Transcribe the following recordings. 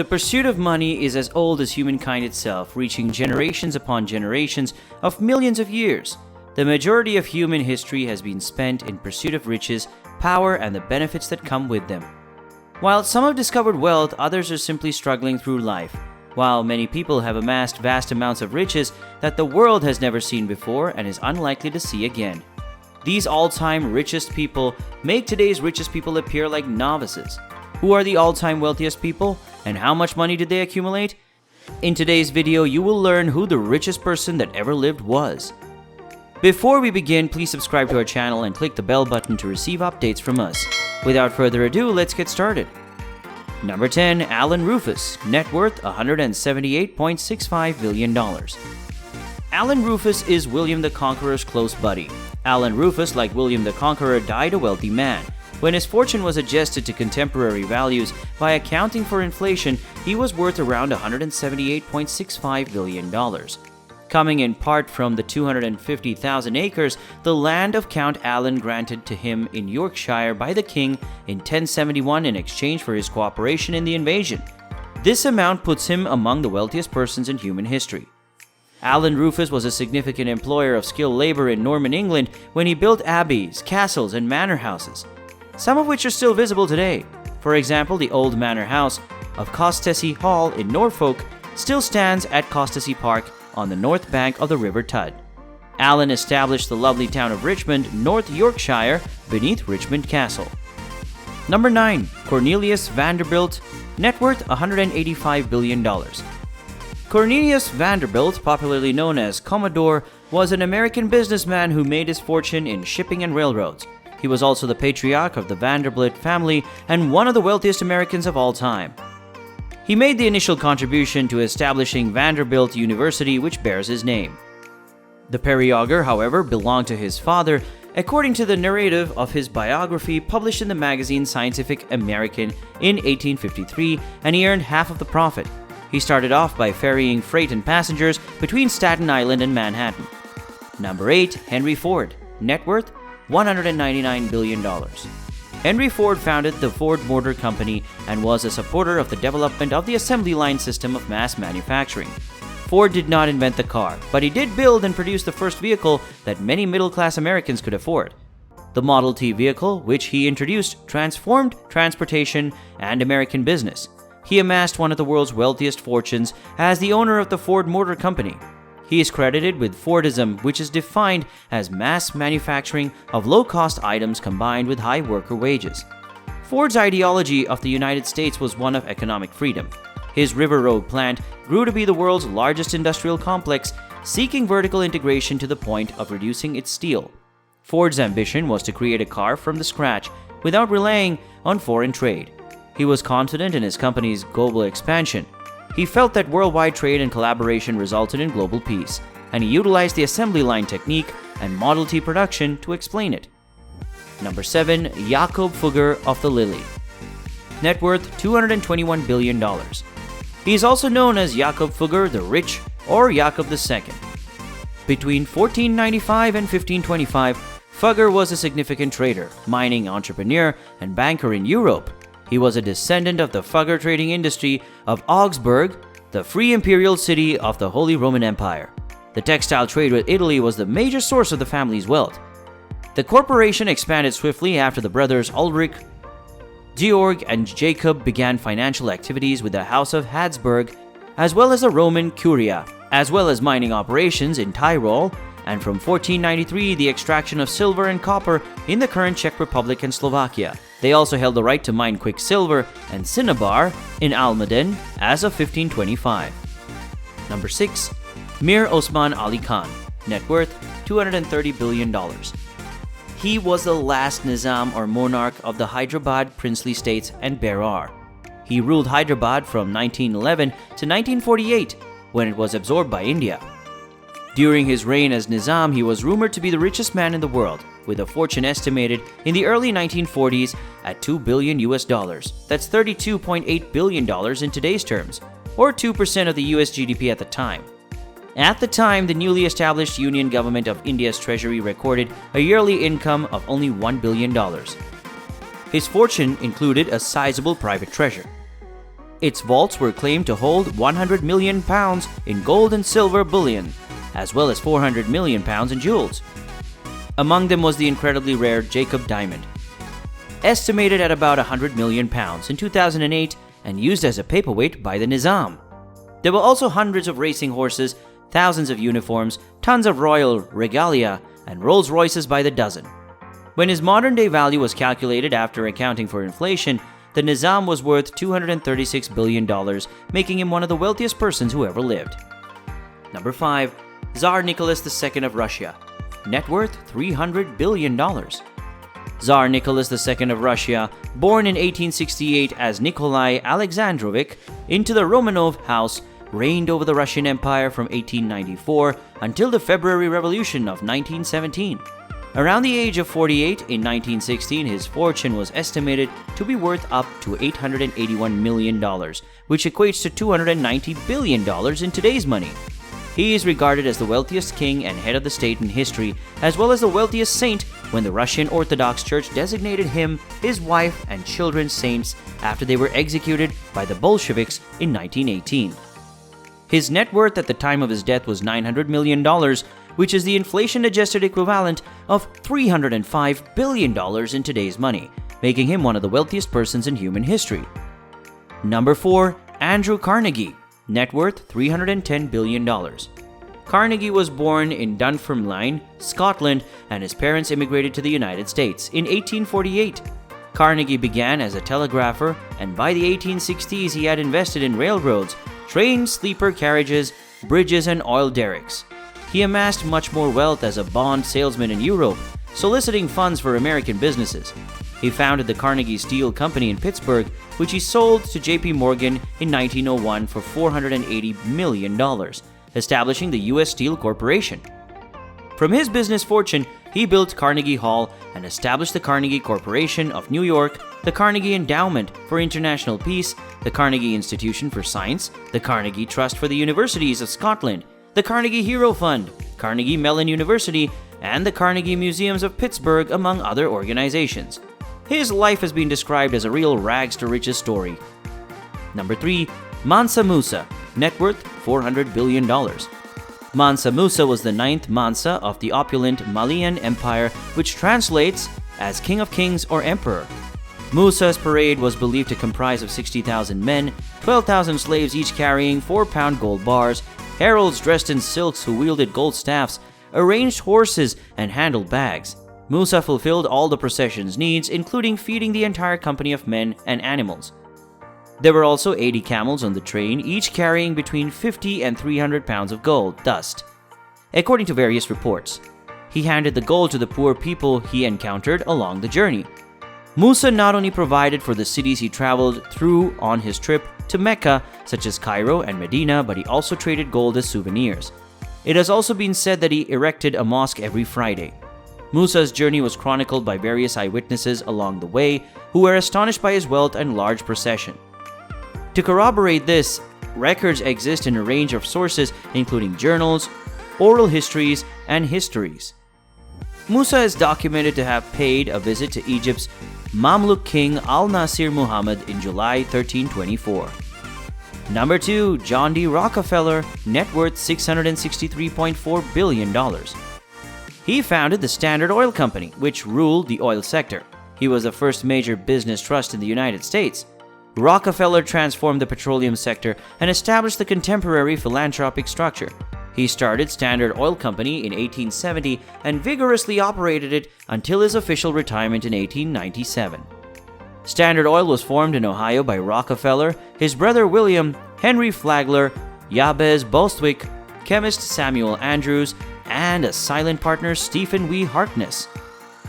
The pursuit of money is as old as humankind itself, reaching generations upon generations of millions of years. The majority of human history has been spent in pursuit of riches, power, and the benefits that come with them. While some have discovered wealth, others are simply struggling through life. While many people have amassed vast amounts of riches that the world has never seen before and is unlikely to see again. These all-time richest people make today's richest people appear like novices. Who are the all-time wealthiest people, and how much money did they accumulate? In today's video, you will learn who the richest person that ever lived was. Before we begin, please subscribe to our channel and click the bell button to receive updates from us. Without further ado, let's get started. Number 10. Alan Rufus, net worth $178.65 billion. Alan Rufus is William the Conqueror's close buddy. Alan Rufus, like William the Conqueror, died a wealthy man. When his fortune was adjusted to contemporary values by accounting for inflation, he was worth around $178.65 billion. Coming in part from the 250,000 acres the land of Count Alan granted to him in Yorkshire by the king in 1071 in exchange for his cooperation in the invasion. This amount puts him among the wealthiest persons in human history. Alan Rufus was a significant employer of skilled labor in Norman England when he built abbeys, castles, and manor houses, some of which are still visible today. For example, the old manor house of Costessey Hall in Norfolk still stands at Costessey Park on the north bank of the River Tudd. Alan established the lovely town of Richmond, North Yorkshire, beneath Richmond Castle. Number 9. Cornelius Vanderbilt, net worth $185 billion. Cornelius Vanderbilt, popularly known as Commodore, was an American businessman who made his fortune in shipping and railroads. He was also the patriarch of the Vanderbilt family and one of the wealthiest Americans of all time. He made the initial contribution to establishing Vanderbilt University, which bears his name. The periauger, however, belonged to his father, according to the narrative of his biography published in the magazine Scientific American in 1853, and he earned half of the profit. He started off by ferrying freight and passengers between Staten Island and Manhattan. Number 8. Henry Ford, net worth $199 billion. Henry Ford founded the Ford Motor Company and was a supporter of the development of the assembly line system of mass manufacturing. Ford did not invent the car, but he did build and produce the first vehicle that many middle-class Americans could afford. The Model T vehicle, which he introduced, transformed transportation and American business. He amassed one of the world's wealthiest fortunes as the owner of the Ford Motor Company. He is credited with Fordism, which is defined as mass manufacturing of low-cost items combined with high worker wages. Ford's ideology of the United States was one of economic freedom. His River Road plant grew to be the world's largest industrial complex, seeking vertical integration to the point of reducing its steel. Ford's ambition was to create a car from the scratch without relying on foreign trade. He was confident in his company's global expansion. He felt that worldwide trade and collaboration resulted in global peace, and he utilized the assembly line technique and Model T production to explain it. Number 7. Jakob Fugger of the Lilly, net worth $221 billion. He is also known as Jakob Fugger the Rich or Jakob II. Between 1495 and 1525, Fugger was a significant trader, mining entrepreneur, and banker in Europe. He was a descendant of the Fugger trading industry of Augsburg, the free imperial city of the Holy Roman Empire. The textile trade with Italy was the major source of the family's wealth. The corporation expanded swiftly after the brothers Ulrich, Georg, and Jacob began financial activities with the House of Habsburg, as well as the Roman Curia, as well as mining operations in Tyrol, and from 1493 the extraction of silver and copper in the current Czech Republic and Slovakia. They also held the right to mine quicksilver and cinnabar in Almaden as of 1525. Number 6. Mir Osman Ali Khan, net worth $230 billion. He was the last Nizam or monarch of the Hyderabad princely states and Berar. He ruled Hyderabad from 1911 to 1948, when it was absorbed by India. During his reign as Nizam, he was rumored to be the richest man in the world, with a fortune estimated in the early 1940s at $2 billion. That's $32.8 billion in today's terms, or 2% of the US GDP at the time. At the time, the newly established Union Government of India's treasury recorded a yearly income of only $1 billion. His fortune included a sizable private treasure. Its vaults were claimed to hold 100 million pounds in gold and silver bullion, as well as 400 million pounds in jewels. Among them was the incredibly rare Jacob diamond, estimated at about 100 million pounds in 2008 and used as a paperweight by the Nizam. There were also hundreds of racing horses, thousands of uniforms, tons of royal regalia, and Rolls Royces by the dozen. When his modern-day value was calculated after accounting for inflation, the Nizam was worth $236 billion, making him one of the wealthiest persons who ever lived. Number 5. Tsar Nicholas II of Russia. Net worth $300 billion. Tsar Nicholas II of Russia, born in 1868 as Nikolai Alexandrovich into the Romanov house, reigned over the Russian Empire from 1894 until the February Revolution of 1917. Around the age of 48 in 1916, his fortune was estimated to be worth up to $881 million, which equates to $290 billion in today's money. He is regarded as the wealthiest king and head of the state in history, as well as the wealthiest saint when the Russian Orthodox Church designated him, his wife, and children saints after they were executed by the Bolsheviks in 1918. His net worth at the time of his death was $900 million, which is the inflation-adjusted equivalent of $305 billion in today's money, making him one of the wealthiest persons in human history. Number 4. Andrew Carnegie. Net worth $310 billion. Carnegie was born in Dunfermline, Scotland, and his parents immigrated to the United States in 1848. Carnegie began as a telegrapher, and by the 1860s he had invested in railroads, trains, sleeper carriages, bridges, and oil derricks. He amassed much more wealth as a bond salesman in Europe, soliciting funds for American businesses. He founded the Carnegie Steel Company in Pittsburgh, which he sold to J.P. Morgan in 1901 for $480 million, establishing the U.S. Steel Corporation. From his business fortune, he built Carnegie Hall and established the Carnegie Corporation of New York, the Carnegie Endowment for International Peace, the Carnegie Institution for Science, the Carnegie Trust for the Universities of Scotland, the Carnegie Hero Fund, Carnegie Mellon University, and the Carnegie Museums of Pittsburgh, among other organizations. His life has been described as a real rags-to-riches story. Number 3. Mansa Musa. Net worth $400 billion. Mansa Musa was the 9th Mansa of the opulent Malian Empire, which translates as King of Kings or Emperor. Musa's parade was believed to comprise of 60,000 men, 12,000 slaves each carrying 4-pound gold bars, heralds dressed in silks who wielded gold staffs, arranged horses, and handled bags. Musa fulfilled all the procession's needs, including feeding the entire company of men and animals. There were also 80 camels on the train, each carrying between 50 and 300 pounds of gold, dust. According to various reports, he handed the gold to the poor people he encountered along the journey. Musa not only provided for the cities he traveled through on his trip to Mecca, such as Cairo and Medina, but he also traded gold as souvenirs. It has also been said that he erected a mosque every Friday. Musa's journey was chronicled by various eyewitnesses along the way who were astonished by his wealth and large procession. To corroborate this, records exist in a range of sources including journals, oral histories, and histories. Musa is documented to have paid a visit to Egypt's Mamluk king Al-Nasir Muhammad in July 1324. Number 2. John D. Rockefeller, net worth $663.4 billion. He founded the Standard Oil Company, which ruled the oil sector. He was the first major business trust in the United States. Rockefeller transformed the petroleum sector and established the contemporary philanthropic structure. He started Standard Oil Company in 1870 and vigorously operated it until his official retirement in 1897. Standard Oil was formed in Ohio by Rockefeller, his brother William, Henry Flagler, Jabez Bostwick, chemist Samuel Andrews, and a silent partner Stephen W. Harkness.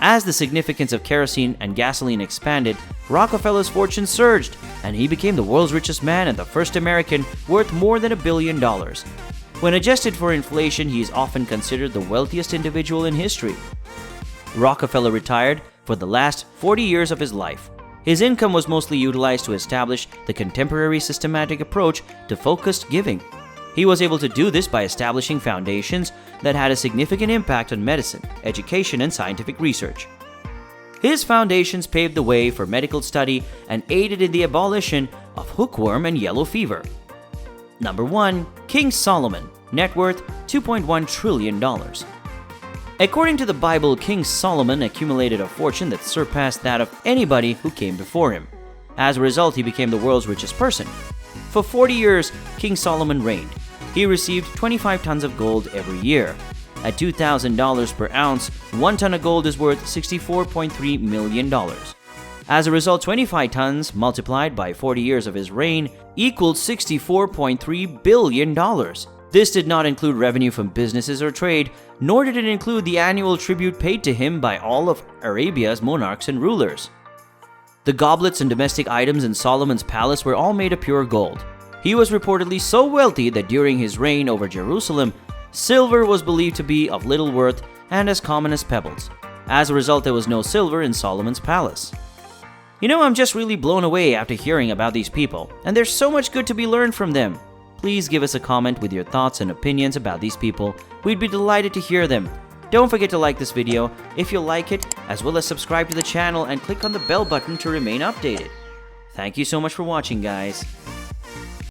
As the significance of kerosene and gasoline expanded, Rockefeller's fortune surged, and he became the world's richest man and the first American worth more than $1 billion. When adjusted for inflation, he is often considered the wealthiest individual in history. Rockefeller retired for the last 40 years of his life. His income was mostly utilized to establish the contemporary systematic approach to focused giving. He was able to do this by establishing foundations that had a significant impact on medicine, education, and scientific research. His foundations paved the way for medical study and aided in the abolition of hookworm and yellow fever. Number 1. King Solomon, net worth $2.1 trillion. According to the Bible, King Solomon accumulated a fortune that surpassed that of anybody who came before him. As a result, he became the world's richest person. For 40 years, King Solomon reigned. He received 25 tons of gold every year. At $2,000 per ounce, 1 ton of gold is worth $64.3 million. As a result, 25 tons multiplied by 40 years of his reign equaled $64.3 billion. This did not include revenue from businesses or trade, nor did it include the annual tribute paid to him by all of Arabia's monarchs and rulers. The goblets and domestic items in Solomon's palace were all made of pure gold. He was reportedly so wealthy that during his reign over Jerusalem, silver was believed to be of little worth and as common as pebbles. As a result, there was no silver in Solomon's palace. I'm just really blown away after hearing about these people, and there's so much good to be learned from them. Please give us a comment with your thoughts and opinions about these people. We'd be delighted to hear them. Don't forget to like this video if you like it, as well as subscribe to the channel and click on the bell button to remain updated. Thank you so much for watching, guys.